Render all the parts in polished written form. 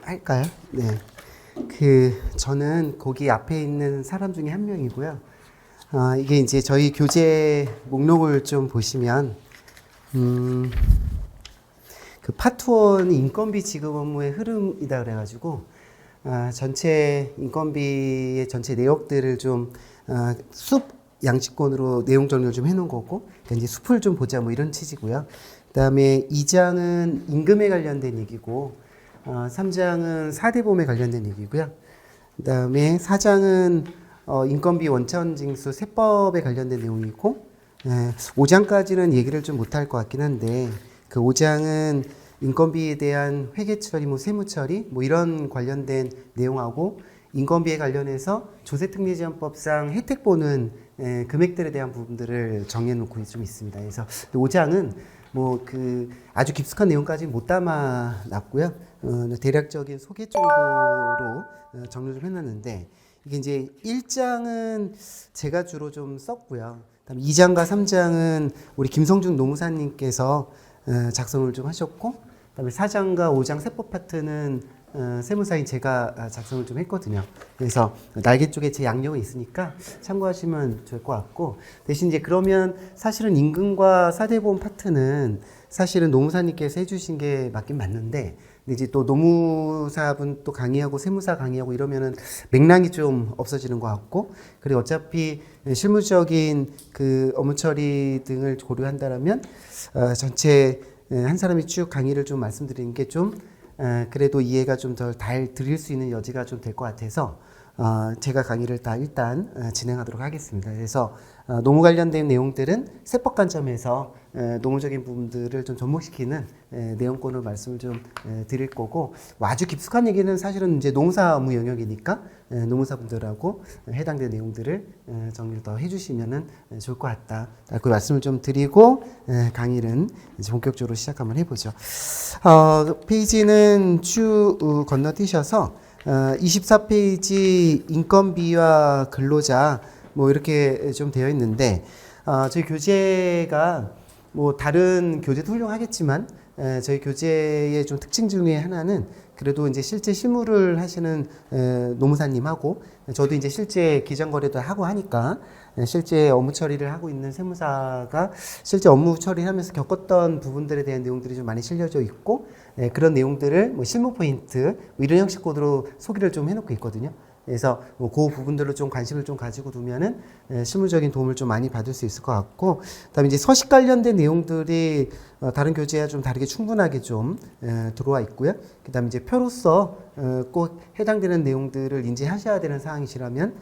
할까요? 네. 저는 거기 앞에 있는 사람 중에 한 명이고요. 이게 이제 저희 교재 목록을 좀 보시면, 그 파트 1 인건비 지급 업무의 흐름이다 그래가지고, 전체 인건비의 전체 내역들을 좀, 숲 양식권으로 내용 정리를 좀 해놓은 거고, 그러니까 이제 숲을 좀 보자 뭐 이런 취지고요. 그 다음에 2장은 임금에 관련된 얘기고, 3장은 4대 보험에 관련된 얘기고요. 그 다음에 4장은 인건비 원천징수 세법에 관련된 내용이고, 5장까지는 얘기를 좀 못할 것 같긴 한데, 그 5장은 인건비에 대한 회계 처리, 뭐 세무 처리, 뭐 이런 관련된 내용하고, 인건비에 관련해서 조세특례지원법상 혜택 보는 금액들에 대한 부분들을 정해 놓고 좀 있습니다. 그래서 5장은 뭐 아주 깊숙한 내용까지 못 담아 놨고요. 대략적인 소개 정도로 정리를 좀 해놨는데, 이게 이제 1장은 제가 주로 좀 썼고요. 그다음에 2장과 3장은 우리 김성중 노무사님께서 작성을 좀 하셨고, 그다음에 4장과 5장 세법 파트는 세무사인 제가 작성을 좀 했거든요. 그래서 날개 쪽에 제 양력은 있으니까 참고하시면 좋을 것 같고, 대신 이제 그러면 사실은 임금과 사대보험 파트는 사실은 노무사님께서 해주신 게 맞긴 맞는데, 근데 이제 또 노무사분 또 강의하고 세무사 강의하고 이러면은 맥락이 좀 없어지는 것 같고, 그리고 어차피 실무적인 그 업무 처리 등을 고려한다라면 전체 한 사람이 쭉 강의를 좀 말씀드리는 게 좀 그래도 이해가 좀 더 잘 드릴 수 있는 여지가 좀 될 것 같아서 제가 강의를 다 일단 진행하도록 하겠습니다. 그래서 노무 관련된 내용들은 세법 관점에서 노무적인 부분들을 좀 접목시키는 내용권을 말씀을 좀 드릴 거고, 뭐 아주 깊숙한 얘기는 사실은 이제 노무사 업무 영역이니까 노무사분들하고 해당된 내용들을 정리를 더 해주시면은 좋을 것 같다. 그 말씀을 좀 드리고 강의는 이제 본격적으로 시작 한번 해보죠. 페이지는 쭉 건너뛰셔서 24페이지 인건비와 근로자 뭐 이렇게 좀 되어 있는데, 저희 교재가 뭐 다른 교재도 훌륭하겠지만 저희 교재의 좀 특징 중에 하나는 그래도 이제 실제 실무를 하시는 노무사님하고 저도 이제 실제 기정거래도 하고 하니까 실제 업무 처리를 하고 있는 세무사가 실제 업무 처리를 하면서 겪었던 부분들에 대한 내용들이 좀 많이 실려져 있고, 그런 내용들을 뭐 실무 포인트 뭐 이런 형식 코드로 소개를 좀 해놓고 있거든요. 그래서 뭐 그 부분들로 좀 관심을 좀 가지고 두면은 실무적인 도움을 좀 많이 받을 수 있을 것 같고, 그다음에 이제 서식 관련된 내용들이 다른 교재와 좀 다르게 충분하게 좀 들어와 있고요. 그다음에 이제 표로서 꼭 해당되는 내용들을 인지하셔야 되는 사항이시라면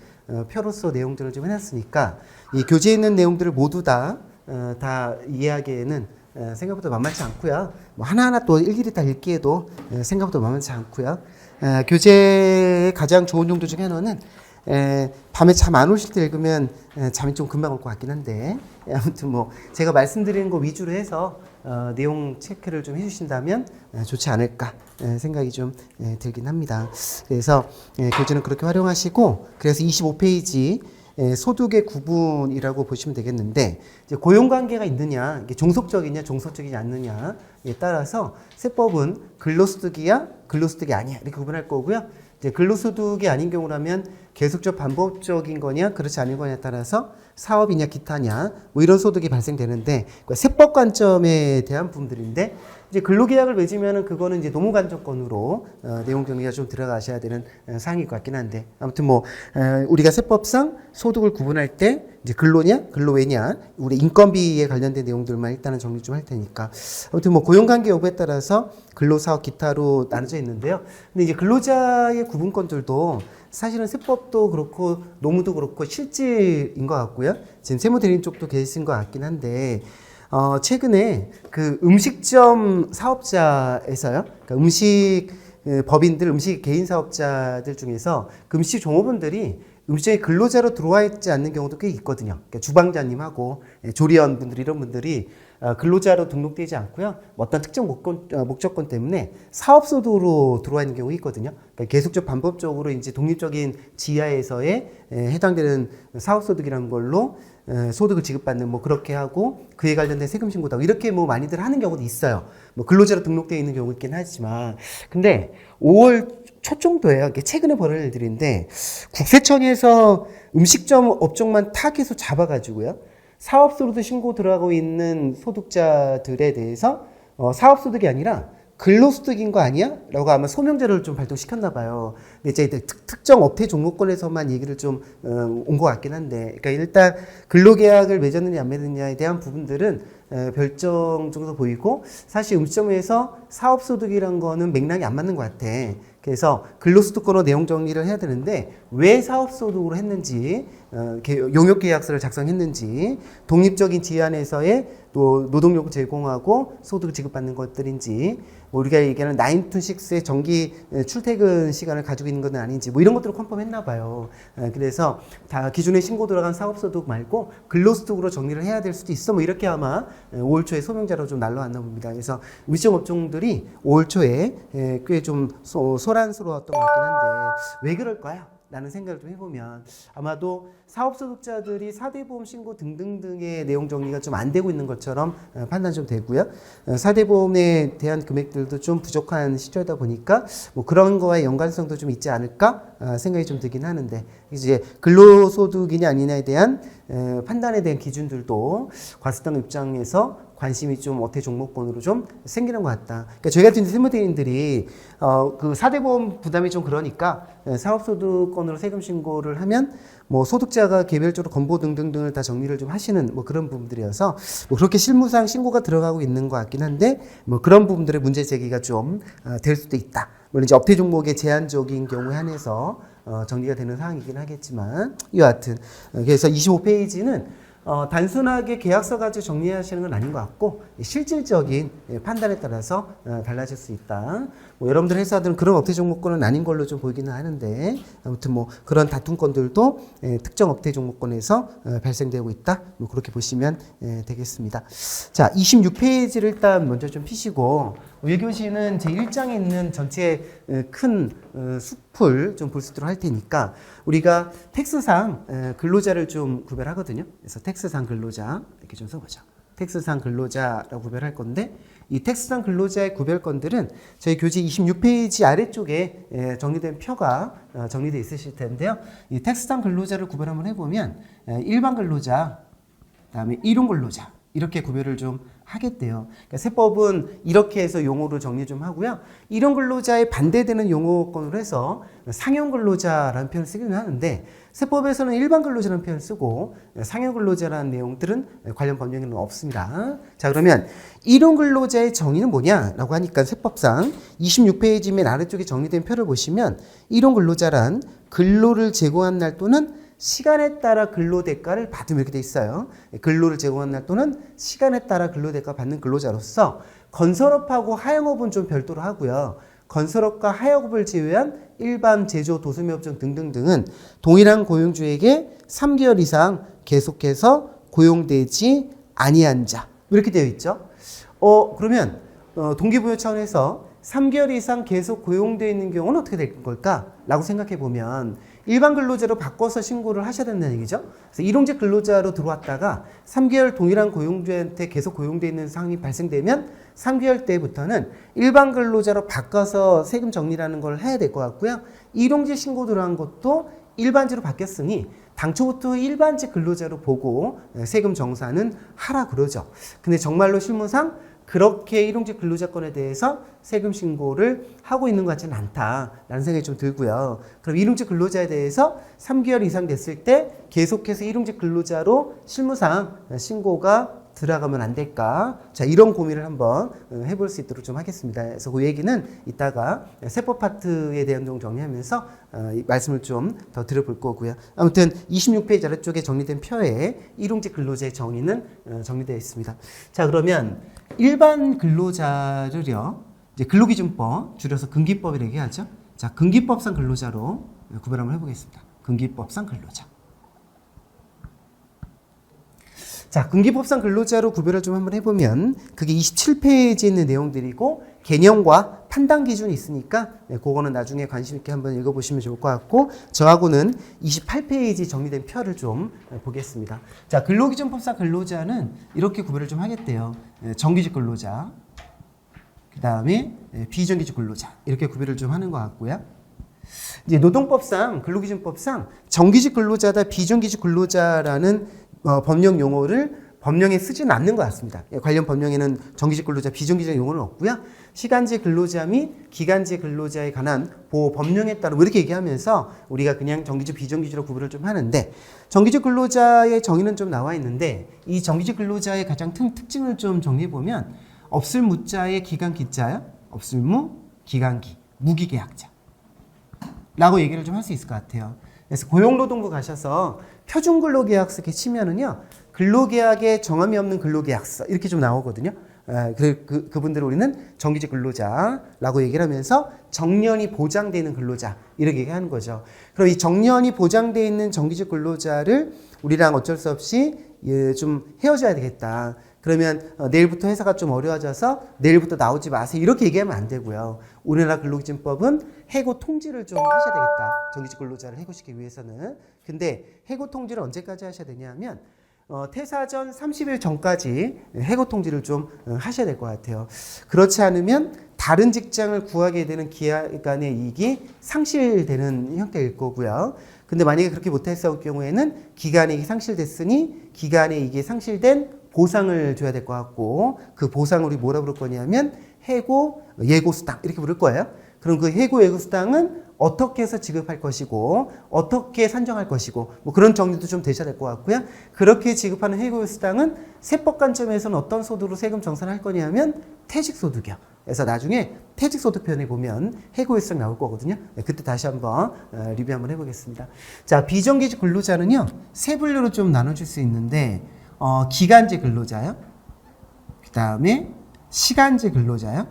표로서 내용들을 좀 해놨으니까 이 교재에 있는 내용들을 모두 다 이해하기에는 생각보다 만만치 않고요. 뭐 하나하나 또 일일이 다 읽기에도 생각보다 만만치 않고요. 교재의 가장 좋은 용도 중에 하나는 밤에 잠 안 오실 때 읽으면 잠이 좀 금방 올 것 같긴 한데, 아무튼 뭐 제가 말씀드리는 거 위주로 해서 내용 체크를 좀 해주신다면 좋지 않을까 생각이 좀 들긴 합니다. 그래서 교재는 그렇게 활용하시고, 그래서 25페이지 소득의 구분이라고 보시면 되겠는데, 이제 고용관계가 있느냐, 이게 종속적이냐 종속적이지 않느냐에 따라서 세법은 근로소득이야 근로소득이 아니야 이렇게 구분할 거고요. 이제 근로소득이 아닌 경우라면 계속적 반복적인 거냐 그렇지 않은 거냐에 따라서 사업이냐 기타냐 뭐 이런 소득이 발생되는데, 그러니까 세법 관점에 대한 부분들인데, 이제 근로계약을 맺으면은 그거는 이제 노무관점권으로 내용 정리가 좀 들어가셔야 되는 사항일 것 같긴 한데, 아무튼 뭐 우리가 세법상 소득을 구분할 때 이제 근로냐 근로외냐 우리 인건비에 관련된 내용들만 일단은 정리 좀 할 테니까, 아무튼 뭐 고용관계 여부에 따라서 근로사업 기타로 나눠져 있는데요. 근데 이제 근로자의 구분권들도 사실은 세법도 그렇고 노무도 그렇고 실질인 것 같고요. 지금 세무대리인 쪽도 계신 것 같긴 한데, 최근에 그 음식점 사업자에서요, 그러니까 음식 법인들, 음식 개인 사업자들 중에서 그 음식 종업원들이 음식점에 근로자로 들어와 있지 않는 경우도 꽤 있거든요. 그러니까 주방장님하고 조리원 분들 이런 분들이 근로자로 등록되지 않고요. 어떤 특정 목적권 때문에 사업소득으로 들어와 있는 경우가 있거든요. 그러니까 계속적 반복적으로 이제 독립적인 지하에서의 해당되는 사업소득이라는 걸로 소득을 지급받는 뭐 그렇게 하고 그에 관련된 세금 신고도 하고 이렇게 뭐 많이들 하는 경우도 있어요. 뭐 근로자로 등록되어 있는 경우 있긴 하지만 근데 5월 초 정도에요. 최근에 벌어진 일들인데 국세청에서 음식점 업종만 타겟으로 잡아가지고요. 사업소득 신고 들어가고 있는 소득자들에 대해서 사업소득이 아니라 근로소득인 거 아니야? 라고 아마 소명제를 좀 발동시켰나 봐요. 근데 이제 특정 업태 종목권에서만 얘기를 좀 온 것 같긴 한데, 그러니까 일단 근로계약을 맺었느냐 안 맺었느냐에 대한 부분들은 별정 정도 보이고, 사실 음식점에서 사업소득이란 거는 맥락이 안 맞는 것 같아. 그래서 근로소득권으로 내용 정리를 해야 되는데 왜 사업소득으로 했는지, 용역계약서를 작성했는지, 독립적인 지안에서의 또 노동력 제공하고 소득을 지급받는 것들인지, 우리가 얘기하는 9 to 6의 정기 출퇴근 시간을 가지고 있는 건 아닌지 뭐 이런 것들을 컨펌했나 봐요. 그래서 다 기존에 신고 들어간 사업소득 말고 근로소득으로 정리를 해야 될 수도 있어. 뭐 이렇게 아마 5월 초에 소명자로 좀 날라왔나 봅니다. 그래서 음식점 업종들이 5월 초에 꽤 좀 소란스러웠던 것 같긴 한데 왜 그럴까요? 라는 생각을 좀 해보면 아마도 사업소득자들이 4대 보험 신고 등등등의 내용 정리가 좀 안 되고 있는 것처럼 판단 좀 되고요. 4대 보험에 대한 금액들도 좀 부족한 시절이다 보니까 뭐 그런 거와의 연관성도 좀 있지 않을까 생각이 좀 들긴 하는데 이제 근로소득이냐 아니냐에 대한 판단에 대한 기준들도 과세당 입장에서 관심이 좀 어태 종목권으로 좀 생기는 것 같다. 그러니까 저희 같은 세무대리인들이 그 4대 보험 부담이 좀 그러니까 사업소득권으로 세금 신고를 하면 뭐 소득자가 개별적으로 건보 등등등을 다 정리를 좀 하시는 뭐 그런 부분들이어서 뭐 그렇게 실무상 신고가 들어가고 있는 것 같긴 한데 뭐 그런 부분들의 문제 제기가 좀 될 수도 있다. 물론 이제 업태 종목의 제한적인 경우에 한해서 정리가 되는 사항이긴 하겠지만 여하튼 그래서 25페이지는 단순하게 계약서 가지고 정리하시는 건 아닌 것 같고 실질적인 판단에 따라서 달라질 수 있다. 뭐 여러분들 회사들은 그런 업태 종목권은 아닌 걸로 좀 보이기는 하는데 아무튼 뭐 그런 다툼건들도 특정 업태 종목권에서 발생되고 있다. 뭐 그렇게 보시면 되겠습니다. 자, 26페이지를 일단 먼저 좀 피시고 외교시는 제 1장에 있는 전체 큰 숲을 좀 볼 수 있도록 할 테니까 우리가 텍스상 근로자를 좀 구별하거든요. 그래서 텍스상 근로자 이렇게 좀 써보죠. 텍스상 근로자라고 구별할 건데 이 텍스상 근로자의 구별건들은 저희 교재 26페이지 아래쪽에 정리된 표가 정리되어 있으실 텐데요. 이 텍스상 근로자를 구별 한번 해보면 일반 근로자, 그다음에 일용 근로자 이렇게 구별을 좀 하겠대요. 그러니까 세법은 이렇게 해서 용어를 정리 좀 하고요. 일용 근로자에 반대되는 용어권으로 해서 상용 근로자라는 표현을 쓰기는 하는데 세법에서는 일반 근로자라는 표현을 쓰고 상용 근로자라는 내용들은 관련 법령에는 없습니다. 자, 그러면 일용 근로자의 정의는 뭐냐라고 하니까 세법상 26페이지 맨 아래쪽에 정리된 표를 보시면 일용 근로자란 근로를 제공한 날 또는 시간에 따라 근로대가를 받으면 이렇게 돼 있어요. 근로를 제공한 날 또는 시간에 따라 근로대가 받는 근로자로서 건설업하고 하영업은 좀 별도로 하고요. 건설업과 하영업을 제외한 일반 제조, 도소매업종 등등등은 동일한 고용주에게 3개월 이상 계속해서 고용되지 아니한 자 이렇게 되어 있죠. 그러면 동기부여 차원에서 3개월 이상 계속 고용되어 있는 경우는 어떻게 될 걸까? 라고 생각해 보면 일반 근로자로 바꿔서 신고를 하셔야 된다는 얘기죠. 그래서 일용직 근로자로 들어왔다가 3개월 동일한 고용주한테 계속 고용되어 있는 상황이 발생되면 3개월 때부터는 일반 근로자로 바꿔서 세금 정리라는 걸 해야 될 것 같고요. 일용직 신고 들어간 것도 일반직으로 바뀌었으니 당초부터 일반직 근로자로 보고 세금 정산은 하라 그러죠. 근데 정말로 실무상 그렇게 일용직 근로자권에 대해서 세금 신고를 하고 있는 것 같지는 않다라는 생각이 좀 들고요. 그럼 일용직 근로자에 대해서 3개월 이상 됐을 때 계속해서 일용직 근로자로 실무상 신고가 들어가면 안 될까? 자, 이런 고민을 한번 해볼 수 있도록 좀 하겠습니다. 그래서 그 얘기는 이따가 세법 파트에 대한 내용 정리하면서 말씀을 좀 더 드려볼 거고요. 아무튼 26페이지 아래쪽에 정리된 표에 일용직 근로자의 정의는 정리되어 있습니다. 자, 그러면 일반 근로자를요, 이제 근로기준법, 줄여서 근기법이라고 얘기하죠. 자, 근기법상 근로자로 구별 한번 해보겠습니다. 근기법상 근로자. 자, 근기법상 근로자로 구별을 좀 한번 해보면 그게 27페이지에 있는 내용들이고 개념과 판단 기준이 있으니까 그거는 나중에 관심 있게 한번 읽어보시면 좋을 것 같고 저하고는 28페이지 정리된 표를 좀 보겠습니다. 자, 근로기준법상 근로자는 이렇게 구별을 좀 하겠대요. 정규직 근로자, 그 다음에 비정규직 근로자 이렇게 구별을 좀 하는 것 같고요. 이제 노동법상 근로기준법상 정규직 근로자다 비정규직 근로자라는 법령 용어를 법령에 쓰지는 않는 것 같습니다. 관련 법령에는 정규직 근로자, 비정규직 용어는 없고요. 시간제 근로자 및 기간제 근로자에 관한 보호 법령에 따라 이렇게 얘기하면서 우리가 그냥 정규직, 비정규직으로 구분을 좀 하는데 정규직 근로자의 정의는 좀 나와 있는데 이 정규직 근로자의 가장 특징을 좀 정리해 보면 없을 무자의 기간 기자요. 없을 무, 기간기, 무기계약자 라고 얘기를 좀 할 수 있을 것 같아요. 그래서 고용노동부 가셔서 표준근로계약서 이렇게 치면은요, 근로계약에 정함이 없는 근로계약서 이렇게 좀 나오거든요. 그분들을 우리는 정규직 근로자라고 얘기를 하면서 정년이 보장되는 근로자 이렇게 얘기하는 거죠. 그럼 이 정년이 보장되어 있는 정규직 근로자를 우리랑 어쩔 수 없이 좀 헤어져야 되겠다. 그러면 내일부터 회사가 좀 어려워져서 내일부터 나오지 마세요. 이렇게 얘기하면 안 되고요. 우리나라 근로기준법은 해고 통지를 좀 하셔야 되겠다. 정규직 근로자를 해고시키기 위해서는. 근데 해고 통지를 언제까지 하셔야 되냐면 퇴사 전 30일 전까지 해고 통지를 좀 하셔야 될 것 같아요. 그렇지 않으면 다른 직장을 구하게 되는 기간의 이익이 상실되는 형태일 거고요. 근데 만약에 그렇게 못했을 경우에는 기간의 이익이 상실됐으니 기간의 이익이 상실된 보상을 줘야 될 것 같고 그 보상을 우리 뭐라 부를 거냐면 해고 예고수당 이렇게 부를 거예요. 그럼 그 해고 예고수당은 어떻게 해서 지급할 것이고 어떻게 산정할 것이고 뭐 그런 정리도 좀 되셔야 될 것 같고요. 그렇게 지급하는 해고 예고수당은 세법 관점에서는 어떤 소득으로 세금 정산할 거냐면 퇴직소득이요. 그래서 나중에 퇴직소득편에 보면 해고 예고수당 나올 거거든요. 그때 다시 한번 리뷰 한번 해보겠습니다. 자, 비정규직 근로자는요 세 분류로 좀 나눠줄 수 있는데 기간제 근로자요. 그 다음에 시간제 근로자요.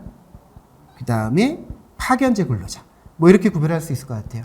그 다음에 파견제 근로자. 뭐 이렇게 구별할 수 있을 것 같아요.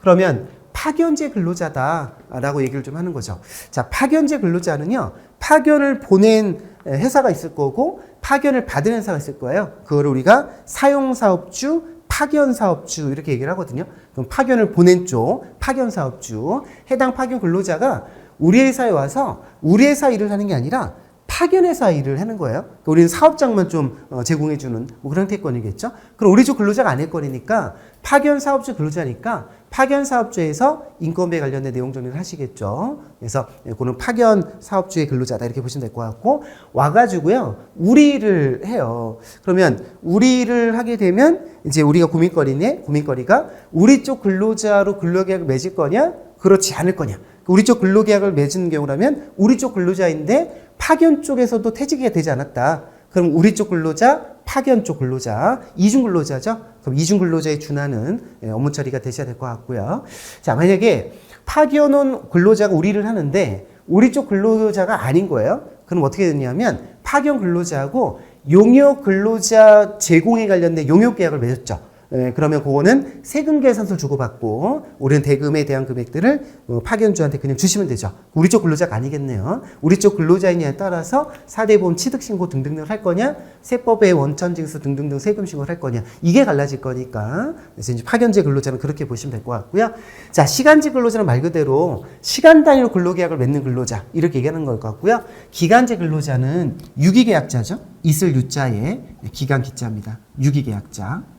그러면 파견제 근로자다라고 얘기를 좀 하는 거죠. 자, 파견제 근로자는요. 파견을 보낸 회사가 있을 거고 파견을 받은 회사가 있을 거예요. 그거를 우리가 사용사업주, 파견사업주 이렇게 얘기를 하거든요. 그럼 파견을 보낸 쪽, 파견사업주. 해당 파견 근로자가 우리 회사에 와서 우리 회사 일을 하는 게 아니라 파견회사 일을 하는 거예요. 그러니까 우리는 사업장만 좀 제공해주는 뭐 그런 태권이겠죠. 그럼 우리 쪽 근로자가 아닐 거니까 파견사업주 근로자니까 파견사업주에서 인건비에 관련된 내용 정리를 하시겠죠. 그래서 그거는 파견사업주의 근로자다 이렇게 보시면 될 것 같고 와가지고요 우리 일을 해요. 그러면 우리 일을 하게 되면 이제 우리가 고민거리가 우리 쪽 근로자로 근로계약을 맺을 거냐 그렇지 않을 거냐. 우리 쪽 근로계약을 맺은 경우라면 우리 쪽 근로자인데 파견 쪽에서도 퇴직이 되지 않았다. 그럼 우리 쪽 근로자, 파견 쪽 근로자, 이중 근로자죠. 그럼 이중 근로자에 준하는 업무 처리가 되셔야 될 것 같고요. 자, 만약에 파견 온 근로자가 우리 일을 하는데 우리 쪽 근로자가 아닌 거예요. 그럼 어떻게 되냐면 파견 근로자하고 용역 근로자 제공에 관련된 용역 계약을 맺었죠. 그러면 그거는 세금 계산서를 주고받고 우리는 대금에 대한 금액들을 파견주한테 그냥 주시면 되죠. 우리 쪽 근로자가 아니겠네요. 우리 쪽 근로자이냐에 따라서 4대 보험 취득신고 등등을 할 거냐 세법의 원천징수 등등등 세금 신고를 할 거냐 이게 갈라질 거니까 그래서 이제 파견제 근로자는 그렇게 보시면 될 것 같고요. 자, 시간제 근로자는 말 그대로 시간 단위로 근로계약을 맺는 근로자 이렇게 얘기하는 것 같고요. 기간제 근로자는 유기계약자죠. 있을 유자에 기간 기자입니다. 유기계약자.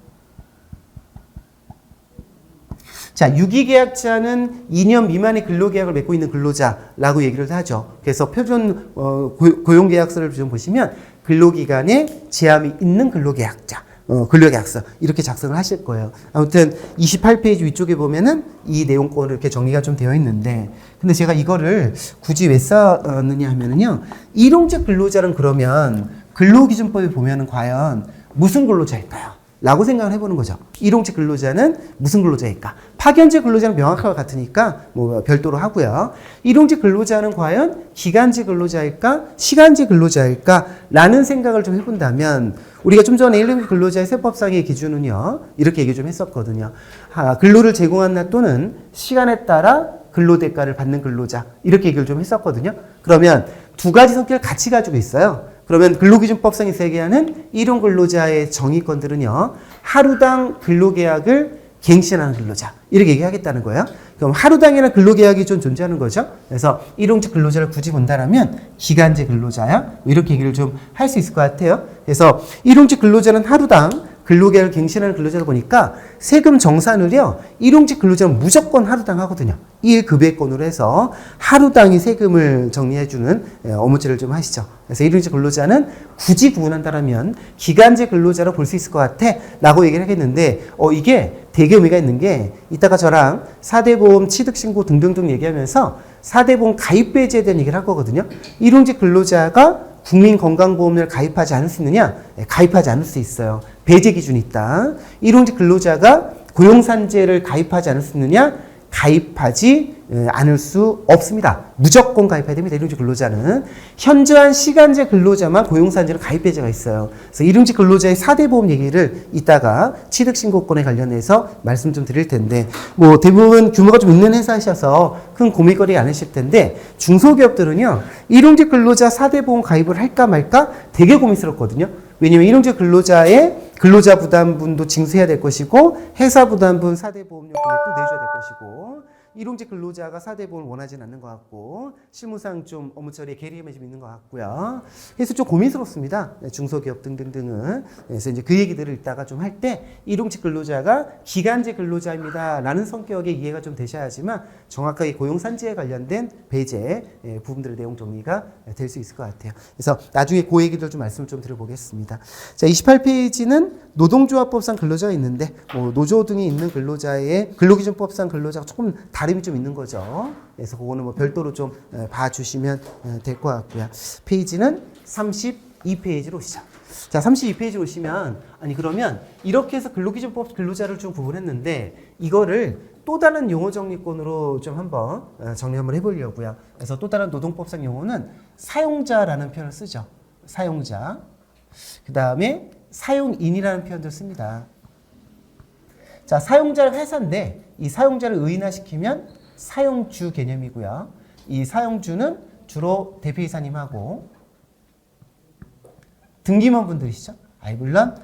자, 유기계약자는 2년 미만의 근로계약을 맺고 있는 근로자라고 얘기를 하죠. 그래서 표준 고용계약서를 좀 보시면 근로기간에 제한이 있는 근로계약자, 근로계약서 이렇게 작성을 하실 거예요. 아무튼 28페이지 위쪽에 보면은 이 내용권을 이렇게 정리가 좀 되어 있는데 근데 제가 이거를 굳이 왜 썼느냐 하면은요. 일용직 근로자는 그러면 근로기준법에 보면은 과연 무슨 근로자일까요? 라고 생각을 해보는 거죠. 일용직 근로자는 무슨 근로자일까? 파견직 근로자는 명확하고 같으니까 뭐 별도로 하고요. 일용직 근로자는 과연 기간직 근로자일까? 시간직 근로자일까? 라는 생각을 좀 해본다면 우리가 좀 전에 일용직 근로자의 세법상의 기준은요. 이렇게 얘기 좀 했었거든요. 근로를 제공한 또는 시간에 따라 근로 대가를 받는 근로자 이렇게 얘기를 좀 했었거든요. 그러면 두 가지 성격을 같이 가지고 있어요. 그러면 근로기준법상이 제기하는 일용 근로자의 정의권들은요. 하루당 근로계약을 갱신하는 근로자 이렇게 얘기하겠다는 거예요. 그럼 하루당이라는 근로계약이 좀 존재하는 거죠. 그래서 일용직 근로자를 굳이 본다면 기간제 근로자야 이렇게 얘기를 좀 할 수 있을 것 같아요. 그래서 일용직 근로자는 하루당 근로계약을 갱신하는 근로자다 보니까 세금 정산을요. 일용직 근로자는 무조건 하루당 하거든요. 1급여권으로 해서 하루당이 세금을 정리해주는 업무제를 좀 하시죠. 그래서 일용직 근로자는 굳이 구분한다면 기간제 근로자로 볼 수 있을 것 같아 라고 얘기를 하겠는데 이게 되게 의미가 있는 게 이따가 저랑 4대 보험 취득신고 등등등 얘기하면서 4대 보험 가입 배제에 대한 얘기를 할 거거든요. 일용직 근로자가 국민건강보험을 가입하지 않을 수 있느냐? 가입하지 않을 수 있어요. 배제 기준이 있다. 일용직 근로자가 고용산재를 가입하지 않을 수 있느냐? 가입하지 않을 수 없습니다. 무조건 가입해야 됩니다. 일용직 근로자는. 현저한 시간제 근로자만 고용산재로 가입 배제가 있어요. 그래서 일용직 근로자의 4대 보험 얘기를 이따가 취득신고권에 관련해서 말씀 좀 드릴 텐데 뭐 대부분 규모가 좀 있는 회사이셔서 큰 고민거리 않으실 텐데 중소기업들은요. 일용직 근로자 4대 보험 가입을 할까 말까 되게 고민스럽거든요. 왜냐면 일용직 근로자의 근로자 부담분도 징수해야 될 것이고 회사 부담분 4대 보험료 금액도 내줘야 될 것이고 일용직 근로자가 4대 보험을 원하지는 않는 것 같고 실무상 좀 업무 처리에 괴리감이 좀 있는 것 같고요. 그래서 좀 고민스럽습니다. 중소기업 등등등은. 그래서 이제 그 얘기들을 이따가 좀 할 때 일용직 근로자가 기간제 근로자입니다. 라는 성격의 이해가 좀 되셔야지만 정확하게 고용산재에 관련된 배제 부분들의 내용 정리가 될 수 있을 것 같아요. 그래서 나중에 그 얘기들 좀 말씀을 좀 드려보겠습니다. 자, 28페이지는 노동조합법상 근로자가 있는데 노조 등이 있는 근로자의 근로기준법상 근로자가 조금 다름이 좀 있는 거죠. 그래서 그거는 뭐 별도로 좀 봐주시면 될 것 같고요. 페이지는 32페이지로 오시죠. 자, 32페이지로 오시면 그러면 이렇게 해서 근로기준법 근로자를 좀 구분했는데 이거를 또 다른 용어 정리권으로 좀 한번 정리 한번 해보려고요. 그래서 또 다른 노동법상 용어는 사용자라는 표현을 쓰죠. 사용자. 그 다음에 사용인이라는 표현도 씁니다. 자, 사용자는 회사인데 이 사용자를 의인화시키면 사용주 개념이고요. 이 사용주는 주로 대표이사님하고 등기임원분들이시죠. 물론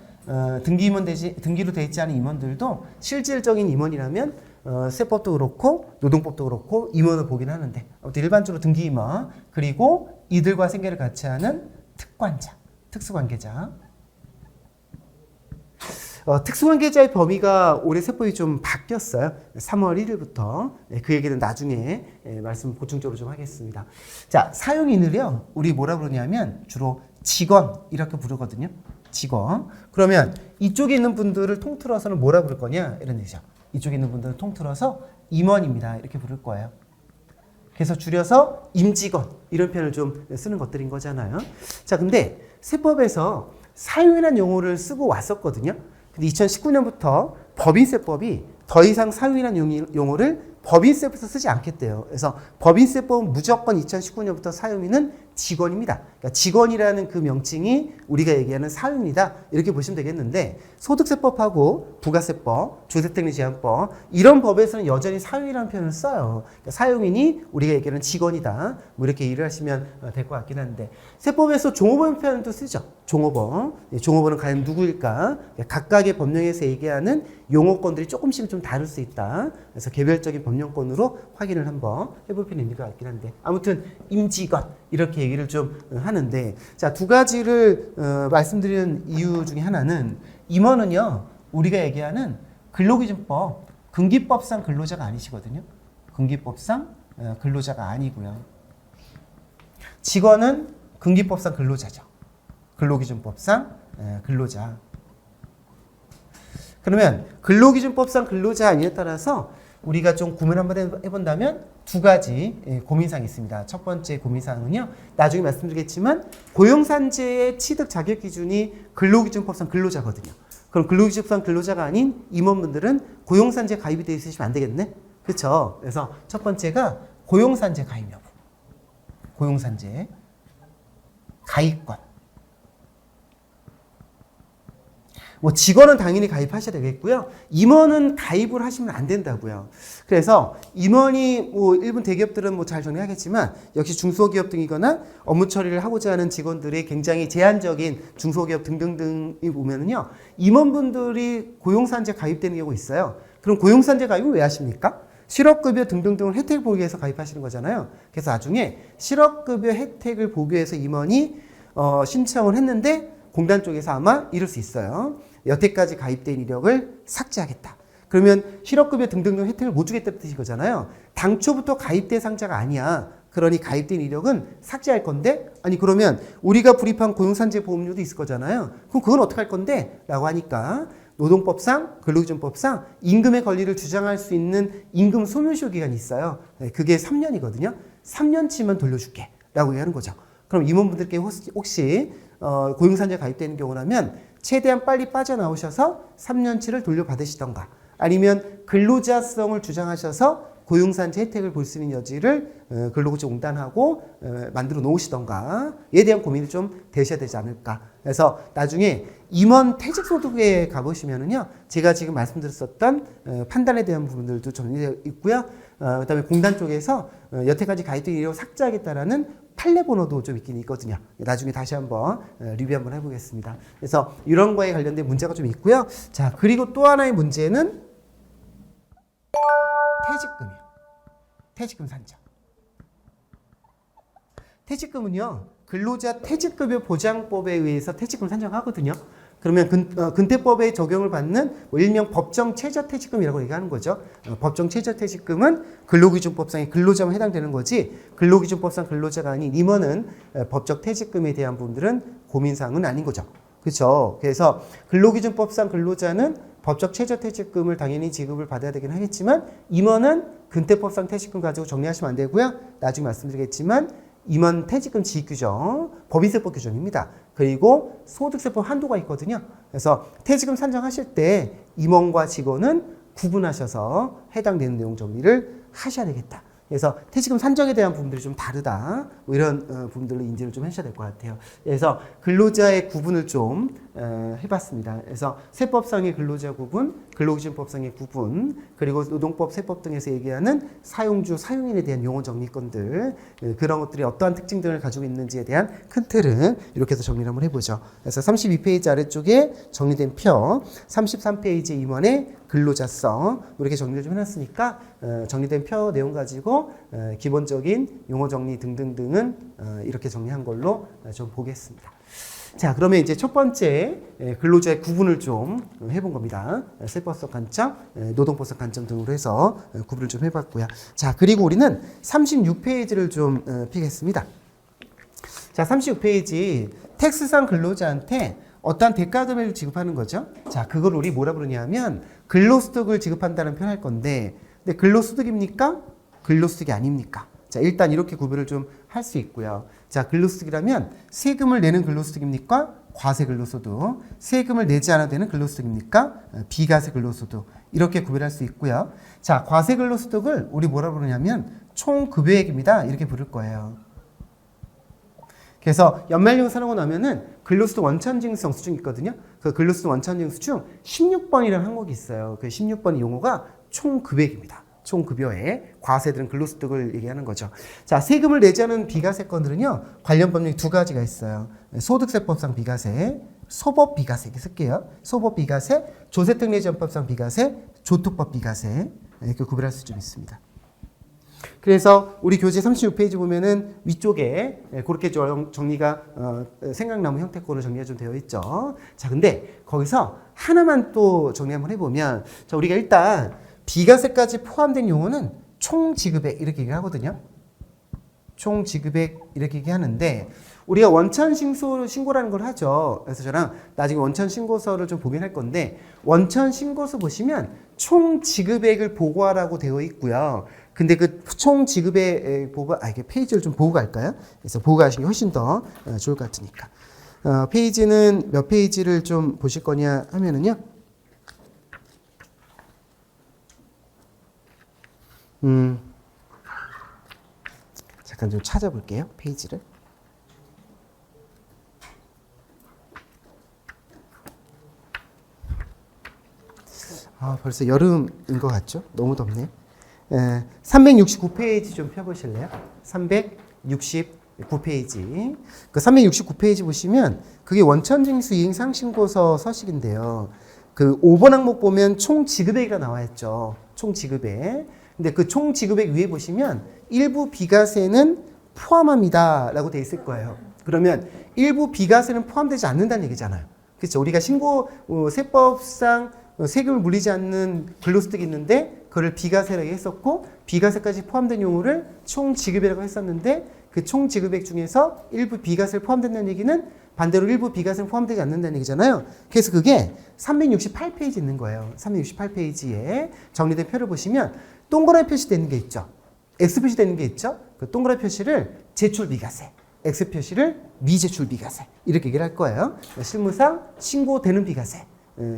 등기로 되어 있지 않은 임원들도 실질적인 임원이라면 세법도 그렇고 노동법도 그렇고 임원을 보긴 하는데 아무튼 일반적으로 등기임원 그리고 이들과 생계를 같이 하는 특관자, 특수관계자. 특수관계자의 범위가 올해 세법이 좀 바뀌었어요. 3월 1일부터. 그 얘기는 나중에 말씀 보충적으로 좀 하겠습니다. 자, 사용인을요, 우리 뭐라 그러냐면 주로 직원 이렇게 부르거든요. 직원. 그러면 이쪽에 있는 분들을 통틀어서는 뭐라 부를 거냐? 이런 얘기죠. 이쪽에 있는 분들을 통틀어서 임원입니다. 이렇게 부를 거예요. 그래서 줄여서 임직원 이런 표현을 좀 쓰는 것들인 거잖아요. 자, 근데 세법에서 사용이라는 용어를 쓰고 왔었거든요. 근데 2019년부터 법인세법이 더 이상 사용이라는 용어를 법인세법에서 쓰지 않겠대요. 그래서 법인세법은 무조건 2019년부터 사용인은 직원입니다. 그러니까 직원이라는 그 명칭이 우리가 얘기하는 사용이다. 이렇게 보시면 되겠는데 소득세법하고 부가세법, 조세특례제한법 이런 법에서는 여전히 사용이라는 표현을 써요. 그러니까 사용인이 우리가 얘기하는 직원이다. 뭐 이렇게 이해를 하시면 될 것 같긴 한데 세법에서 종업원 표현도 쓰죠. 종업원. 종업원은 과연 누구일까? 각각의 법령에서 얘기하는 용어권들이 조금씩 좀 다를 수 있다. 그래서 개별적인 법령권으로 확인을 한번 해볼 필요는 있는 것 같긴 한데 아무튼 임직원 이렇게 얘기를 좀 하는데 자, 두 가지를 말씀드리는 이유 중에 하나는 임원은요 우리가 얘기하는 근로기준법 근기법상 근로자가 아니시거든요. 근기법상 근로자가 아니고요. 직원은 근기법상 근로자죠. 근로기준법상 근로자. 그러면 근로기준법상 근로자 아니에 따라서 우리가 좀 고민 한번 해본다면 두 가지 고민사항이 있습니다. 첫 번째 고민사항은요. 나중에 말씀드리겠지만 고용산재의 취득 자격 기준이 근로기준법상 근로자거든요. 그럼 근로기준법상 근로자가 아닌 임원분들은 고용산재 가입이 되어 있으시면 안 되겠네? 그렇죠? 그래서 첫 번째가 고용산재 가입 여부. 고용산재 가입권. 뭐 직원은 당연히 가입하셔야 되겠고요. 임원은 가입을 하시면 안 된다고요. 그래서 임원이 뭐 일본 대기업들은 뭐 잘 정리하겠지만 역시 중소기업 등이거나 업무 처리를 하고자 하는 직원들이 굉장히 제한적인 중소기업 등등등이 보면은요. 임원분들이 고용산재 가입되는 경우가 있어요. 그럼 고용산재 가입을 왜 하십니까? 실업급여 등등등을 혜택을 보기 위해서 가입하시는 거잖아요. 그래서 나중에 실업급여 혜택을 보기 위해서 임원이 신청을 했는데 공단 쪽에서 아마 이럴 수 있어요. 여태까지 가입된 이력을 삭제하겠다. 그러면 실업급여 등등등 혜택을 못 주겠다는 뜻인 거잖아요. 당초부터 가입된 상자가 아니야. 그러니 가입된 이력은 삭제할 건데 아니 그러면 우리가 불입한 고용산재 보험료도 있을 거잖아요. 그럼 그건 어떻게 할 건데? 라고 하니까 노동법상 근로기준법상 임금의 권리를 주장할 수 있는 임금 소멸시효 기간이 있어요. 그게 3년이거든요. 3년치만 돌려줄게 라고 얘기하는 거죠. 그럼 임원분들께 혹시 고용산재 가입되는 경우라면 최대한 빨리 빠져나오셔서 3년치를 돌려받으시던가 아니면 근로자성을 주장하셔서 고용산재 혜택을 볼 수 있는 여지를 근로기준공단하고 만들어 놓으시던가에 대한 고민이 좀 되셔야 되지 않을까. 그래서 나중에 임원 퇴직소득에 가보시면은요, 제가 지금 말씀드렸었던 판단에 대한 부분들도 정리되어 있고요. 그다음에 공단 쪽에서 여태까지 가입된 이력을 삭제하겠다라는 판례 번호도 좀 있긴 있거든요. 나중에 다시 한번 리뷰 한번 해보겠습니다. 그래서 이런 거에 관련된 문제가 좀 있고요. 자, 그리고 또 하나의 문제는 퇴직금이요. 퇴직금 산정. 퇴직금은요, 근로자 퇴직급여 보장법에 의해서 퇴직금 산정하거든요. 그러면 근태법에 적용을 받는 일명 법정 최저퇴직금이라고 얘기하는 거죠. 법정 최저퇴직금은 근로기준법상의 근로자만 해당되는 거지 근로기준법상 근로자가 아닌 임원은 법적 퇴직금에 대한 부분들은 고민사항은 아닌 거죠. 그렇죠. 그래서 근로기준법상 근로자는 법적 최저퇴직금을 당연히 지급을 받아야 되긴 하겠지만 임원은 근태법상 퇴직금 가지고 정리하시면 안 되고요. 나중에 말씀드리겠지만 임원 퇴직금 지급규정, 법인세법 규정입니다. 그리고 소득세법 한도가 있거든요. 그래서 퇴직금 산정하실 때 임원과 직원은 구분하셔서 해당되는 내용 정리를 하셔야 되겠다. 그래서 퇴직금 산정에 대한 부분들이 좀 다르다. 뭐 이런 부분들로 인지를 좀 하셔야 될 것 같아요. 그래서 근로자의 구분을 좀 해봤습니다. 그래서 세법상의 근로자 구분, 근로기준법상의 구분, 그리고 노동법, 세법 등에서 얘기하는 사용주, 사용인에 대한 용어 정리권들, 그런 것들이 어떠한 특징 등을 가지고 있는지에 대한 큰 틀은 이렇게 해서 정리를 한번 해보죠. 그래서 32페이지 아래쪽에 정리된 표, 33페이지 임원의 근로자성 이렇게 정리를 좀 해놨으니까 정리된 표 내용 가지고 기본적인 용어 정리 등등등은 이렇게 정리한 걸로 좀 보겠습니다. 자, 그러면 이제 첫 번째 근로자의 구분을 좀 해본 겁니다. 세법적 관점, 노동법적 관점 등으로 해서 구분을 좀 해봤고요. 자, 그리고 우리는 36페이지를 좀 피겠습니다. 자, 36페이지 텍스상 근로자한테 어떠한 대가 금액을 지급하는 거죠. 자, 그걸 우리 뭐라 부르냐면 근로소득을 지급한다는 표현을 할 건데, 근데 근로소득입니까? 근로소득이 아닙니까? 자, 일단 이렇게 구별을 좀 할 수 있고요. 자, 근로소득이라면 세금을 내는 근로소득입니까? 과세 근로소득. 세금을 내지 않아도 되는 근로소득입니까? 비과세 근로소득. 이렇게 구별할 수 있고요. 자, 과세 근로소득을 우리 뭐라 부르냐면 총급여액입니다. 이렇게 부를 거예요. 그래서 연말용 사놓고 나면은 근로소득 원천징수 수준이 있거든요. 그 근로소득 원천징수 중 16번이라는 항목이 있어요. 그 16번 용어가 총급여액입니다. 총급여액, 과세들은 근로소득을 얘기하는 거죠. 자, 세금을 내지 않은 비과세건들은요, 관련 법령이 두 가지가 있어요. 소득세법상 비과세, 소법비과세, 이렇게 쓸게요. 소법비과세, 조세특 내지 헌법상 비과세, 조특법 비과세, 이렇게 구별할 수 좀 있습니다. 그래서 우리 교재 36페이지 보면은 위쪽에 그렇게 정리가 생각나무 형태권으로 정리가 좀 되어 있죠. 자, 근데 거기서 하나만 또 정리 한번 해보면, 자, 우리가 일단 비과세까지 포함된 용어는 총지급액 이렇게 얘기하거든요. 총지급액 이렇게 얘기하는데 우리가 원천신고라는 걸 하죠. 그래서 저랑 나중에 원천신고서를 좀 보긴 할 건데 원천신고서 보시면 총지급액을 보고하라고 되어 있고요. 근데 그 총지급액 보고, 이게 페이지를 좀 보고 갈까요? 그래서 보고 가시는 게 훨씬 더 좋을 것 같으니까. 페이지는 몇 페이지를 좀 보실 거냐 하면은요. 잠깐 좀 찾아볼게요. 페이지를. 벌써 여름인 것 같죠? 너무 덥네요. 369페이지 좀 펴보실래요? 369페이지. 그 369페이지 보시면 그게 원천징수 이행상신고서 서식인데요. 그 5번 항목 보면 총 지급액이라 나와 있죠. 총 지급액. 근데 그 총 지급액 위에 보시면 일부 비과세는 포함합니다 라고 돼 있을 거예요. 그러면 일부 비과세는 포함되지 않는다는 얘기잖아요. 그렇죠? 우리가 세법상 세금을 물리지 않는 근로소득이 있는데 그걸 비과세라고 했었고 비과세까지 포함된 용어를 총 지급액이라고 했었는데 그 총 지급액 중에서 일부 비과세를 포함된다는 얘기는 반대로 일부 비과세는 포함되지 않는다는 얘기잖아요. 그래서 그게 368페이지 있는 거예요. 368페이지에 정리된 표를 보시면 동그라미 표시되는 게 있죠. X 표시되는 게 있죠. 그 동그라미 표시를 제출 비과세, X 표시를 미제출 비과세 이렇게 얘기를 할 거예요. 실무상 신고되는 비과세,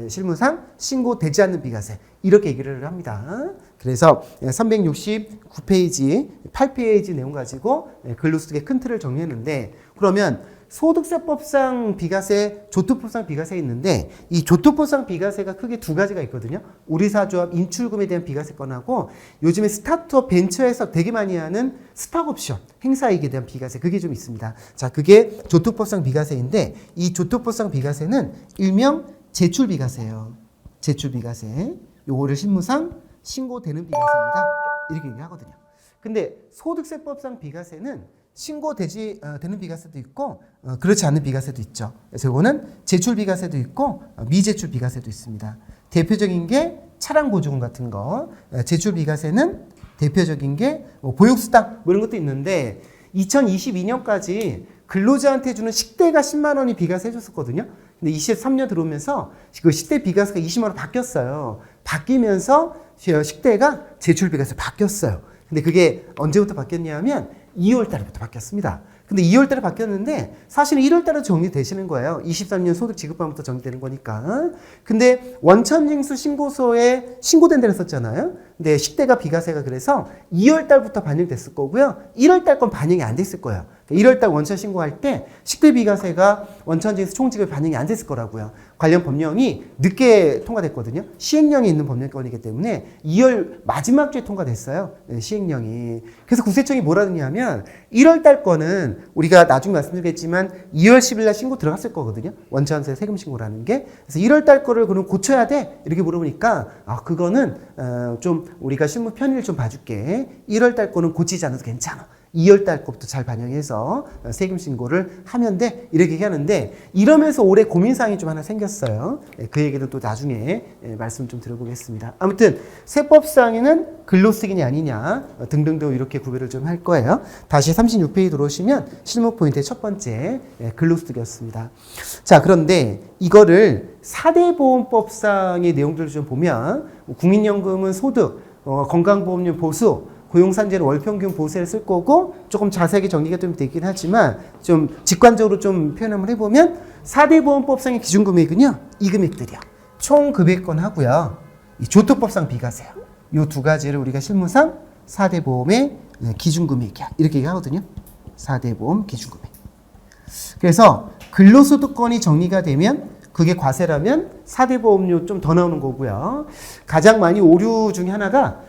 실무상 신고되지 않는 비과세 이렇게 얘기를 합니다. 그래서 369페이지, 8페이지 내용 가지고 근로소득의 큰 틀을 정리했는데 그러면 소득세법상 비과세, 조투법상 비과세 있는데 이 조투법상 비과세가 크게 두 가지가 있거든요. 우리사조합 인출금에 대한 비과세건하고 요즘에 스타트업 벤처에서 되게 많이 하는 스탁옵션 행사이익에 대한 비과세 그게 좀 있습니다. 자, 그게 조투법상 비과세인데 이 조투법상 비과세는 일명 제출 비과세예요. 제출 비과세. 요거를 실무상 신고되는 비과세입니다. 이렇게 얘기하거든요. 근데 소득세법상 비과세는 신고되지 되는 비과세도 있고 그렇지 않은 비과세도 있죠. 그래서 이거는 제출 비과세도 있고 미제출 비과세도 있습니다. 대표적인 게 차량 보조금 같은 거. 제출 비과세는 대표적인 게 보육수당 뭐 이런 것도 있는데 2022년까지 근로자한테 주는 식대가 10만 원이 비과세 해줬었거든요. 근데 23년 들어오면서 그 식대 비과세가 20만 원 바뀌었어요. 바뀌면서 식대가 제출 비과세 바뀌었어요. 근데 그게 언제부터 바뀌었냐면 2월 달부터 바뀌었습니다. 근데 2월 달에 바뀌었는데 사실은 1월 달에 정리되시는 거예요. 23년 소득 지급반부터 정리되는 거니까. 근데 원천징수 신고서에 신고된 데를 썼잖아요. 근데 식대가 비과세가 그래서 2월 달부터 반영됐을 거고요. 1월 달 건 반영이 안 됐을 거예요. 1월 달 원천 신고할 때 식대 비과세가 원천징수 총지급에 반영이 안 됐을 거라고요. 관련 법령이 늦게 통과됐거든요. 시행령이 있는 법령권이기 때문에 2월 마지막 주에 통과됐어요. 시행령이. 그래서 국세청이 뭐라 그러냐면 1월 달 거는 우리가 나중에 말씀드리겠지만 2월 10일 날 신고 들어갔을 거거든요. 원천세 세금 신고라는 게. 그래서 1월 달 거를 그럼 고쳐야 돼? 이렇게 물어보니까 그거는 좀 우리가 실무 편의를 좀 봐줄게. 1월 달 거는 고치지 않아도 괜찮아. 2월 달 것부터 잘 반영해서 세금 신고를 하면 돼. 이렇게 얘기하는데 이러면서 올해 고민사항이 좀 하나 생겼어요. 그 얘기는 또 나중에 말씀 좀 들어보겠습니다. 아무튼 세법상에는 근로수익이냐 아니냐 등등등 이렇게 구별을 좀 할 거예요. 다시 36페이지 들어오시면 실무 포인트의 첫 번째 근로수익이었습니다. 자, 그런데 이거를 4대 보험법상의 내용들을 좀 보면 국민연금은 소득, 건강보험료 보수, 고용산재는 월평균 보세를 쓸 거고 조금 자세하게 정리가 좀 되긴 하지만 좀 직관적으로 좀 표현을 해보면 4대 보험법상의 기준금액은요. 이 금액들이요. 총 금액권 하고요. 이 조투법상 비과세요. 이 두 가지를 우리가 실무상 4대 보험의 기준금액이야. 이렇게 얘기하거든요. 4대 보험 기준금액. 그래서 근로소득권이 정리가 되면 그게 과세라면 4대 보험료 좀 더 나오는 거고요. 가장 많이 오류 중에 하나가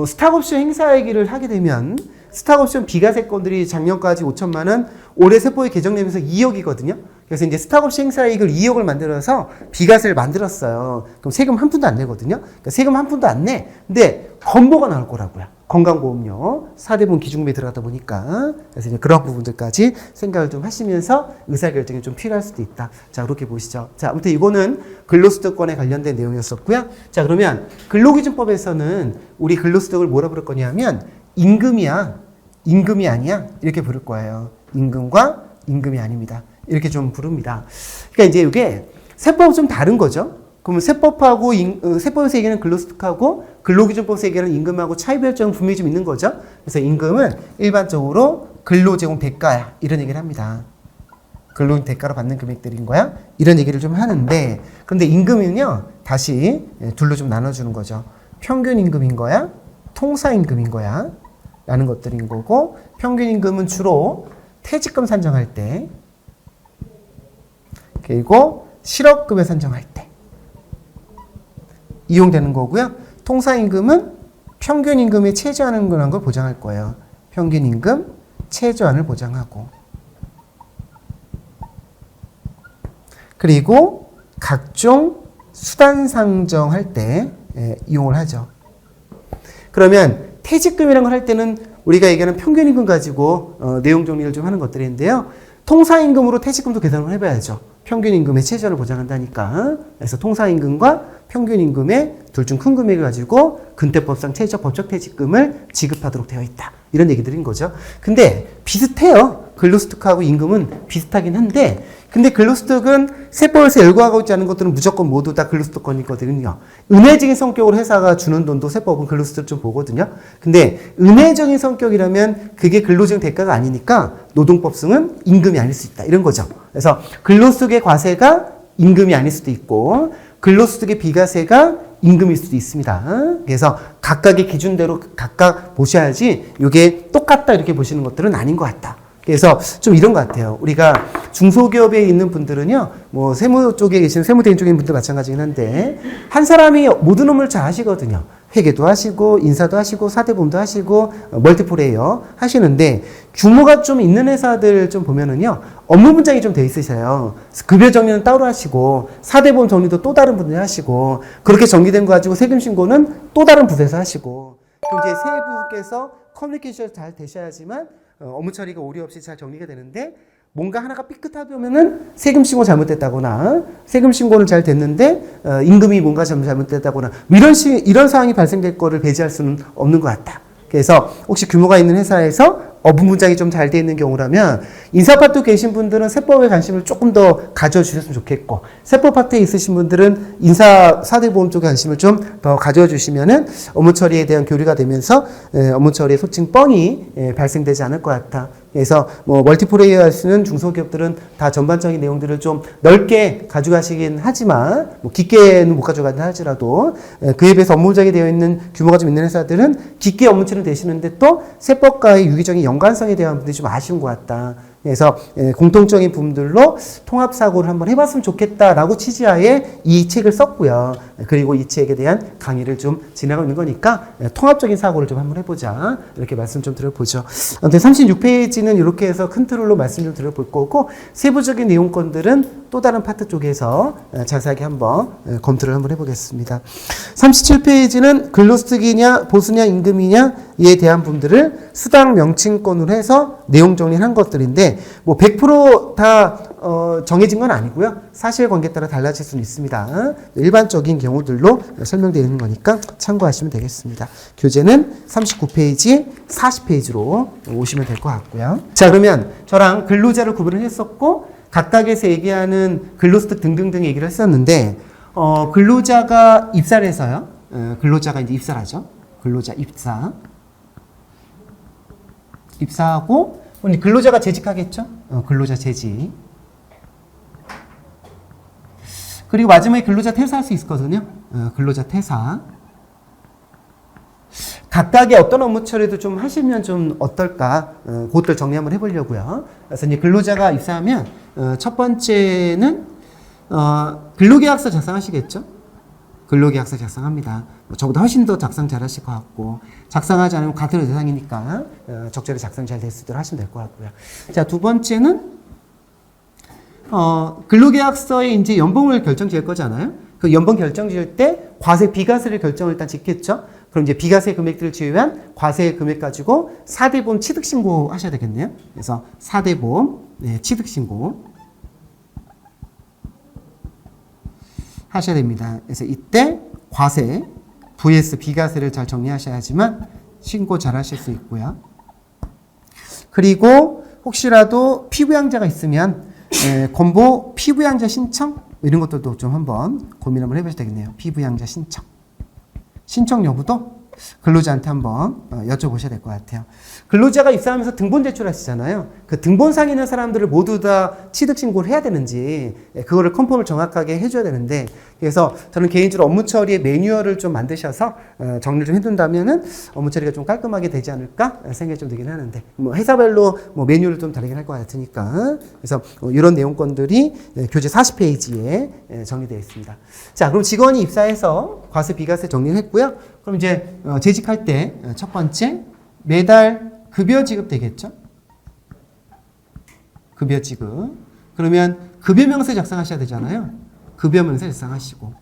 스탁옵션 행사 얘기를 하게 되면 스탁옵션 비과세권들이 작년까지 5천만 원, 올해 세법이 개정되면서 2억이거든요. 그래서 이제 스탁옵션 행사 이익을 2억을 만들어서 비과세를 만들었어요. 그럼 세금 한 푼도 안 내거든요. 그러니까 세금 한 푼도 안 내. 근데 건보가 나올 거라고요. 건강보험료 4대 보험 기준금액에 들어가다 보니까 그래서 이제 그런 부분들까지 생각을 좀 하시면서 의사결정이 좀 필요할 수도 있다. 자, 그렇게 보시죠. 자, 아무튼 이거는 근로소득권에 관련된 내용이었었고요. 자, 그러면 근로기준법에서는 우리 근로소득을 뭐라 부를 거냐면 임금이야, 임금이 아니야 이렇게 부를 거예요. 임금과 임금이 아닙니다. 이렇게 좀 부릅니다. 그러니까 이제 이게 세법은 좀 다른 거죠. 그러면 세법하고 세법에서 얘기하는 근로소득하고 근로기준법에서 얘기하는 임금하고 차이별점은 분명히 좀 있는 거죠. 그래서 임금은 일반적으로 근로제공 대가야 이런 얘기를 합니다. 근로 대가로 받는 금액들인 거야? 이런 얘기를 좀 하는데, 그런데 임금은요, 다시 둘로 좀 나눠주는 거죠. 평균 임금인 거야? 통사 임금인 거야? 라는 것들인 거고, 평균 임금은 주로 퇴직금 산정할 때, 그리고 실업급여 산정할 때 이용되는 거고요. 통사 임금은 평균 임금에 최저하는 걸 보장할 거예요. 평균 임금 최저한을 보장하고, 그리고 각종 수단 상정할 때 이용을 하죠. 그러면 퇴직금이라는 걸 할 때는 우리가 얘기하는 평균 임금 가지고 내용 정리를 좀 하는 것들인데요. 통사 임금으로 퇴직금도 계산을 해봐야죠. 평균 임금의 최저를 보장한다니까. 그래서 통사 임금과 평균 임금의 둘 중 큰 금액을 가지고 근태법상 최저 법적 퇴직금을 지급하도록 되어 있다. 이런 얘기들인 거죠. 근데 비슷해요. 근로소득하고 임금은 비슷하긴 한데, 근데 근로소득은 세법에서 열거하고 있지 않은 것들은 무조건 모두 다 근로소득권이거든요. 은혜적인 성격으로 회사가 주는 돈도 세법은 근로소득 좀 보거든요. 근데 은혜적인 성격이라면 그게 근로적인 대가가 아니니까 노동법상은 임금이 아닐 수 있다. 이런 거죠. 그래서 근로소득의 과세가 임금이 아닐 수도 있고, 근로소득의 비과세가 임금일 수도 있습니다. 그래서 각각의 기준대로 각각 보셔야지 이게 똑같다 이렇게 보시는 것들은 아닌 것 같다. 그래서 좀 이런 것 같아요. 우리가 중소기업에 있는 분들은요, 뭐 세무 쪽에 계신 세무대행 쪽에 있는 분들 마찬가지긴 한데, 한 사람이 모든 업무를 잘 하시거든요. 회계도 하시고 인사도 하시고 사대보험도 하시고 멀티플레이어 하시는데, 규모가 좀 있는 회사들 좀 보면은요, 업무 분장이 좀 돼 있으세요. 급여 정리는 따로 하시고 사대보험 정리도 또 다른 분들이 하시고, 그렇게 정리된 거 가지고 세금 신고는 또 다른 부서에서 하시고, 그럼 이제 세부께서 커뮤니케이션이 잘 되셔야지만 업무 처리가 오류 없이 잘 정리가 되는데, 뭔가 하나가 삐끗하다 보면은 세금 신고 잘못됐다거나, 세금 신고는 잘 됐는데 임금이 뭔가 잘못됐다거나, 이런 상황이 발생될 거를 배제할 수는 없는 것 같다. 그래서 혹시 규모가 있는 회사에서 업무 분장이 좀 잘 돼 있는 경우라면 인사 파트 계신 분들은 세법에 관심을 조금 더 가져주셨으면 좋겠고, 세법 파트에 있으신 분들은 인사 사대보험 쪽에 관심을 좀 더 가져주시면은 업무 처리에 대한 교류가 되면서 업무 처리의 소칭 뻥이 발생되지 않을 것 같아. 그래서 뭐 멀티플레이어 하시는 중소기업들은 다 전반적인 내용들을 좀 넓게 가져가시긴 하지만, 뭐 깊게는 못 가져간다 하더라도 그에 비해서 업무 분장이 되어 있는 규모가 좀 있는 회사들은 깊게 업무 처리를 되시는데 또 세법과의 유기적인 연관성에 대한 부분이 좀 아쉬운 것 같다. 그래서 공통적인 부분들로 통합사고를 한번 해봤으면 좋겠다라고 취지하에 이 책을 썼고요. 그리고 이 책에 대한 강의를 좀 진행하고 있는 거니까 통합적인 사고를 좀 한번 해보자, 이렇게 말씀 좀 드려보죠. 36페이지는 이렇게 해서 큰 틀로 말씀 좀 드려볼 거고, 세부적인 내용권들은 또 다른 파트 쪽에서 자세하게 한번 검토를 한번 해보겠습니다. 37페이지는 근로소득이냐 보수냐 임금이냐에 대한 부분들을 수당 명칭권으로 해서 내용 정리를 한 것들인데, 뭐 100% 정해진 건 아니고요. 사실관계에 따라 달라질 수는 있습니다. 일반적인 경우들로 설명되어 있는 거니까 참고하시면 되겠습니다. 교재는 39페이지, 40페이지로 오시면 될 것 같고요. 자, 그러면 저랑 근로자를 구분을 했었고, 각각에서 얘기하는 근로소득 등등등 얘기를 했었는데, 근로자가 입사를 해서요. 근로자가 이제 입사를 하죠. 근로자 입사하고, 근로자가 재직하겠죠? 근로자 재직. 그리고 마지막에 근로자 퇴사할 수 있거든요. 근로자 퇴사. 각각의 어떤 업무 처리도 좀 하시면 좀 어떨까, 그것들 정리 한번 해보려고요. 그래서 이제 근로자가 입사하면 첫 번째는 근로계약서 작성하시겠죠? 근로계약서 작성합니다. 저보다 훨씬 더 작성 잘 하실 것 같고, 작성하지 않으면 같은 대상이니까 적절히 작성 잘 될 수 있도록 하시면 될 것 같고요. 자, 두 번째는 근로계약서에 이제 연봉을 결정 지을 거잖아요. 그 연봉 결정 지을 때 과세 비과세를 결정을 일단 짓겠죠. 그럼 이제 비과세 금액들을 제외한 과세 금액 가지고 사대보험 취득신고 하셔야 되겠네요. 그래서 사대보험 취득신고 하셔야 됩니다. 그래서 이때 과세, vs 비과세를 잘 정리하셔야지만 신고 잘 하실 수 있고요. 그리고 혹시라도 피부양자가 있으면 건보 피부양자 신청 이런 것들도 좀 한번 고민 한번 해보셔야 되겠네요. 피부양자 신청 여부도 근로자한테 한번 여쭤보셔야 될 것 같아요. 근로자가 입사하면서 등본 제출하시잖아요. 그 등본상에 있는 사람들을 모두 다 취득 신고를 해야 되는지 그거를 컨펌을 정확하게 해줘야 되는데, 그래서 저는 개인적으로 업무 처리의 매뉴얼을 좀 만드셔서 정리를 좀 해둔다면은 업무 처리가 좀 깔끔하게 되지 않을까 생각이 좀 들긴 하는데, 뭐 회사별로 뭐 매뉴얼을 좀 다르긴 할 것 같으니까, 그래서 이런 내용권들이 교재 40페이지에 정리되어 있습니다. 자, 그럼 직원이 입사해서 과세 비과세 정리를 했고요. 그럼 이제 재직할 때 첫 번째, 매달 급여 지급 되겠죠? 급여 지급. 그러면 급여 명세 작성하셔야 되잖아요. 급여 명세 작성하시고.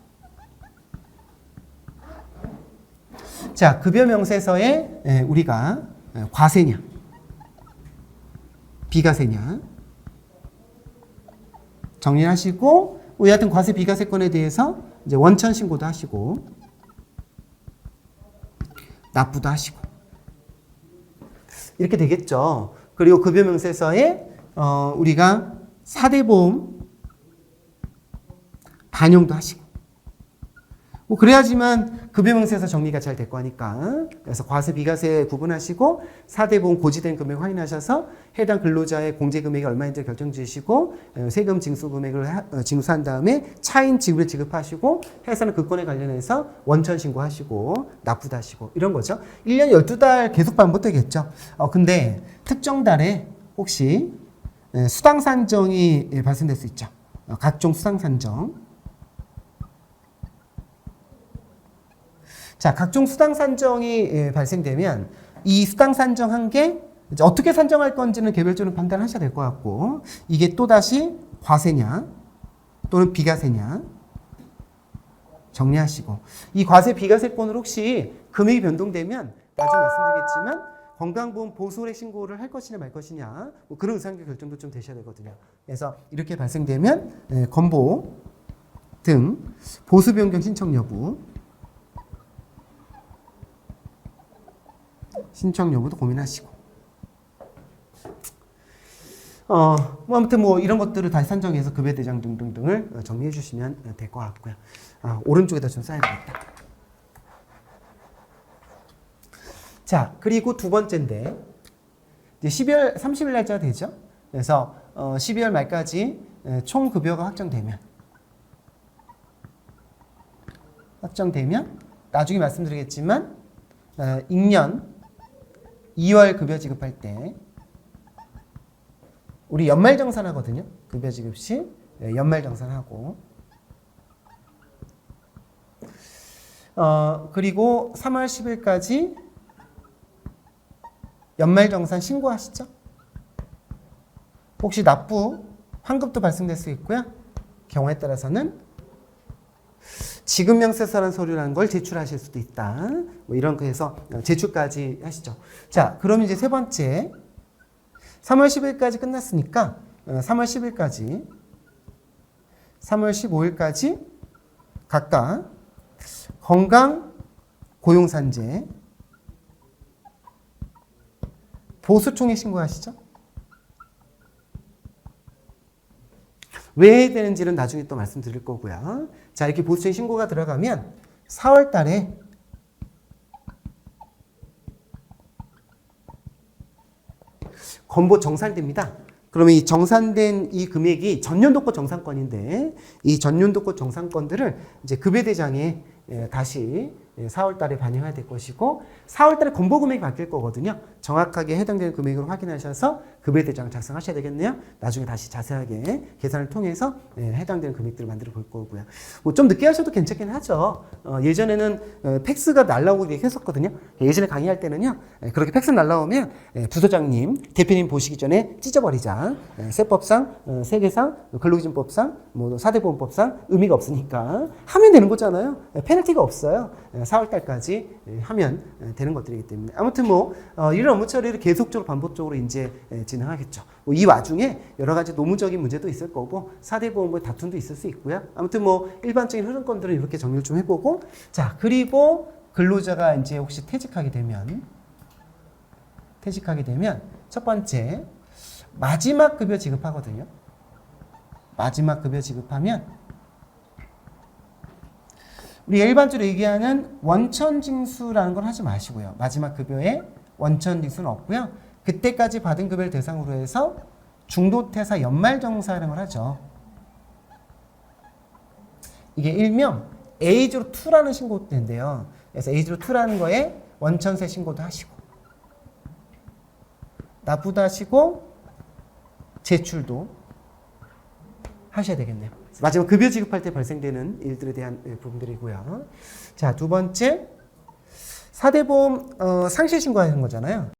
자, 급여 명세서에 우리가 과세냐, 비과세냐 정리하시고, 여하튼 과세 비과세권에 대해서 이제 원천 신고도 하시고, 납부도 하시고, 이렇게 되겠죠. 그리고 급여 명세서에 우리가 4대 보험 반영도 하시고, 뭐 그래야지만 급여 명세서 정리가 잘 될 거니까. 그래서 과세 비과세 구분하시고 4대 보험 고지된 금액 확인하셔서 해당 근로자의 공제 금액이 얼마인지 결정 지으시고, 세금 징수 금액을 징수한 다음에 차인 지급을 지급하시고, 회사는 그 건에 관련해서 원천 신고하시고 납부도 하시고, 이런 거죠. 1년 12달 계속 반복되겠죠. 근데 특정 달에 혹시 수당 산정이 발생될 수 있죠. 각종 수당 산정. 자, 각종 수당 산정이 발생되면 이 수당 산정한 게 이제 어떻게 산정할 건지는 개별적으로 판단하셔야 될 것 같고, 이게 또다시 과세냐 또는 비과세냐 정리하시고, 이 과세 비과세권을 혹시 금액이 변동되면 나중에 말씀드리겠지만 건강보험 보수액 신고를 할 것이냐 말 것이냐, 뭐 그런 의사결 결정도 좀 되셔야 되거든요. 그래서 이렇게 발생되면 건보 등 보수 변경 신청 여부, 신청 여부도 고민하시고, 뭐 아무튼 뭐 이런 것들을 다시 산정해서 급여 대장 등등등을 정리해 주시면 될 것 같고요. 오른쪽에다 좀 써야겠다. 자, 그리고 두 번째인데, 이제 12월 30일 날짜가 되죠. 그래서 12월 말까지 총 급여가 확정되면 나중에 말씀드리겠지만 익년 2월 급여 지급할 때 우리 연말정산하거든요. 급여 지급 시 연말정산하고, 그리고 3월 10일까지 연말정산 신고하시죠. 혹시 납부, 환급도 발생될 수 있고요. 경우에 따라서는 지급명세서라는 서류라는 걸 제출하실 수도 있다. 뭐 이런 거해서 제출까지 하시죠. 자, 그럼 이제 세 번째, 3월 10일까지 끝났으니까 3월 10일까지, 3월 15일까지 각각 건강 고용산재 보수총액 신고하시죠. 왜 해야 되는지는 나중에 또 말씀드릴 거고요. 자, 이렇게 보수총액 신고가 들어가면 4월 달에 건보 정산됩니다. 그러면 이 정산된 이 금액이 전년도껏 정산권인데, 이 전년도껏 정산권들을 이제 급여대장에 다시 4월 달에 반영해야 될 것이고, 4월 달에 건보 금액이 바뀔 거거든요. 정확하게 해당되는 금액을 확인하셔서 급여대장을 작성하셔야 되겠네요. 나중에 다시 자세하게 계산을 통해서 해당되는 금액들을 만들어 볼 거고요. 뭐 좀 늦게 하셔도 괜찮긴 하죠. 예전에는 팩스가 날라오고 했었거든요. 예전에 강의할 때는요, 그렇게 팩스 날라오면 부서장님, 대표님 보시기 전에 찢어버리자. 세법상, 세계상, 근로기준법상, 뭐 4대 보험법상 의미가 없으니까 하면 되는 거잖아요. 페널티가 없어요. 4월 달까지 하면 되는 것들이기 때문에. 아무튼 뭐 이런 업무 처리를 계속적으로 반복적으로 이제 진행하겠죠. 뭐 이 와중에 여러 가지 노무적인 문제도 있을 거고 4대 보험의 다툼도 있을 수 있고요. 아무튼 뭐 일반적인 흐름권들은 이렇게 정리를 좀 해보고, 자, 그리고 근로자가 이제 혹시 퇴직하게 되면 첫 번째 마지막 급여 지급하거든요. 마지막 급여 지급하면 우리 일반적으로 얘기하는 원천징수라는 건 하지 마시고요. 마지막 급여에 원천징수는 없고요. 그때까지 받은 급여를 대상으로 해서 중도퇴사 연말정산을 하죠. 이게 일명 A02라는 신고인데요. 그래서 A02라는 거에 원천세 신고도 하시고 납부도 하시고 제출도 하셔야 되겠네요. 마지막 급여 지급할 때 발생되는 일들에 대한 부분들이고요. 자, 두 번째, 4대 보험 상실 신고하는 거잖아요.